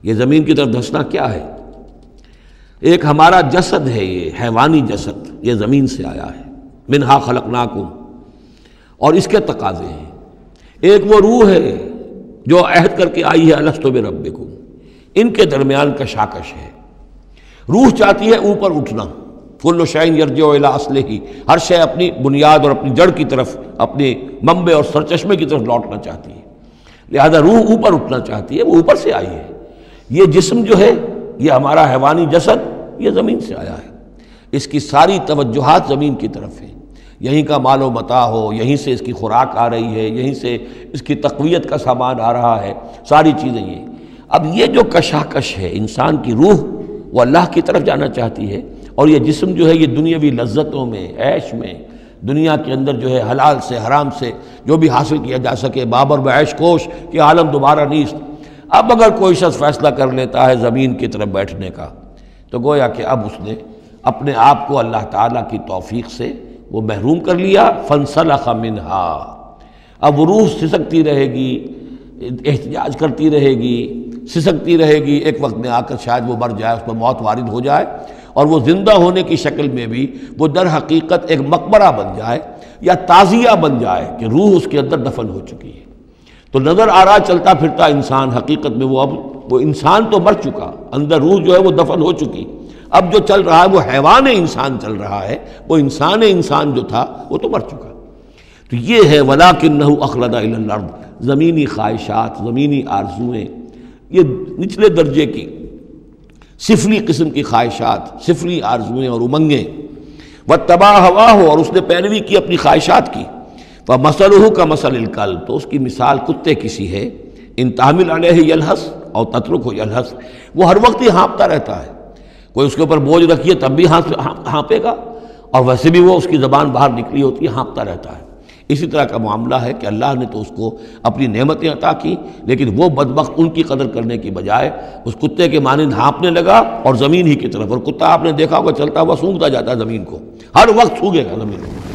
یہ زمین کی طرف دھسنا کیا ہے؟ ایک ہمارا جسد ہے، یہ حیوانی جسد، یہ زمین سے آیا ہے، منہا خلقناکم، اور اس کے تقاضے ہیں۔ ایک وہ روح ہے جو عہد کر کے آئی ہے الست بربکم، ان کے درمیان کشاکش ہے۔ روح چاہتی ہے اوپر اٹھنا، کل شیء یرجع الی اصلہ، ہر شے اپنی بنیاد اور اپنی جڑ کی طرف، اپنے منبع اور سرچشمے کی طرف لوٹنا چاہتی ہے، لہذا روح اوپر اٹھنا چاہتی ہے، وہ اوپر سے آئی ہے۔ یہ جسم جو ہے، یہ ہمارا حیوانی جسد، یہ زمین سے آیا ہے، اس کی ساری توجہات زمین کی طرف ہیں، یہیں کا مال و متاع ہو، یہیں سے اس کی خوراک آ رہی ہے، یہیں سے اس کی تقویت کا سامان آ رہا ہے، ساری چیزیں یہ۔ اب یہ جو کشاکش ہے، انسان کی روح وہ اللہ کی طرف جانا چاہتی ہے، اور یہ جسم جو ہے یہ دنیاوی لذتوں میں، عیش میں، دنیا کے اندر جو ہے حلال سے حرام سے جو بھی حاصل کیا جا سکے، بابر بعیش کوش کہ عالم دوبارہ نیست۔ اب اگر کوئی شخص فیصلہ کر لیتا ہے زمین کی طرف بیٹھنے کا، تو گویا کہ اب اس نے اپنے آپ کو اللہ تعالیٰ کی توفیق سے وہ محروم کر لیا، فانسلخ منہا۔ اب وہ روح سسکتی رہے گی، احتجاج کرتی رہے گی، سسکتی رہے گی، ایک وقت میں آ کر شاید وہ مر جائے، اس پر موت وارد ہو جائے، اور وہ زندہ ہونے کی شکل میں بھی وہ در حقیقت ایک مقبرہ بن جائے یا تعزیہ بن جائے کہ روح اس کے اندر دفن ہو چکی ہے۔ تو نظر آ رہا چلتا پھرتا انسان، حقیقت میں وہ انسان تو مر چکا، اندر روح جو ہے وہ دفن ہو چکی، اب جو چل رہا ہے وہ حیوان انسان چل رہا ہے، وہ انسان جو تھا وہ تو مر چکا۔ تو یہ ہے وَلَٰكِنَّهُ أَخْلَدَ إِلَى الْأَرْضِ، زمینی خواہشات، زمینی آرزوئیں، یہ نچلے درجے کی سفلی قسم کی خواہشات، سفلی آرزوئیں اور امنگیں، وَاتَّبَعَ هَوَاهُ، اور اس نے پیروی کی اپنی خواہشات کی، فَمَثَلُهُ كَمَثَلِ الْكَلْبِ، تو اس کی مثال کتے کی سی ہے، إِن تَحْمِلْ عَلَيْهِ يَلْهَثْ أَوْ تَتْرُكْهُ يَلْهَثْ، وہ ہر وقت ہی ہانپتا رہتا ہے، کوئی اس کے اوپر بوجھ رکھیے تب بھی ہانپے گا، اور ویسے بھی وہ اس کی زبان باہر نکلی ہوتی ہے، ہانپتا رہتا ہے۔ اسی طرح کا معاملہ ہے کہ اللہ نے تو اس کو اپنی نعمتیں عطا کی، لیکن وہ بدبخت ان کی قدر کرنے کی بجائے اس کتے کے مانند ہانپنے لگا اور زمین ہی کی طرف، اور کتا آپ نے دیکھا ہوگا چلتا ہوا سونگھتا جاتا ہے زمین کو، ہر وقت سونگھے گا زمین کو۔